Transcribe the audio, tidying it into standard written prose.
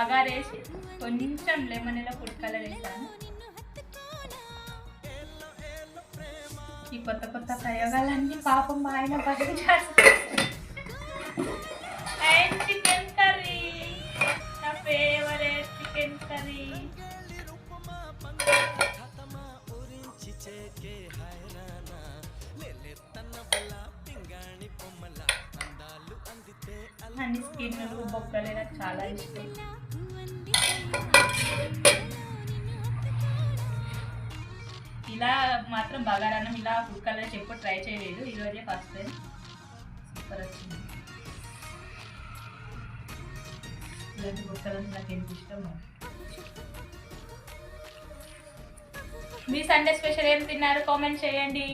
బగారేసి కొంచెం లెమన్ ఇలా food colour వేసాను. ఈ కొత్త కొత్త ప్రయోగాలన్నీ పాపం మా ఆయన బయట చేస్తారు. అండ్ చికెన్ కర్రీ, నా ఫేవరెట్ చికెన్ కర్రీ. అన్ని స్కిన్లు బొక్కలే నాకు చాలా ఇష్టం. ఇలా మాత్రం బగారాన్నం ఇలా ఫుడ్ కలర్ ఎప్పుడు ట్రై చేయలేదు, ఈరోజే ఫస్ట్ టైం. సూపర్ వచ్చింది. ఇలాంటి బొక్కలు నాకు ఎంత ఇష్టం. మీ సండే స్పెషల్ ఏం తిన్నారు కామెంట్ చేయండి.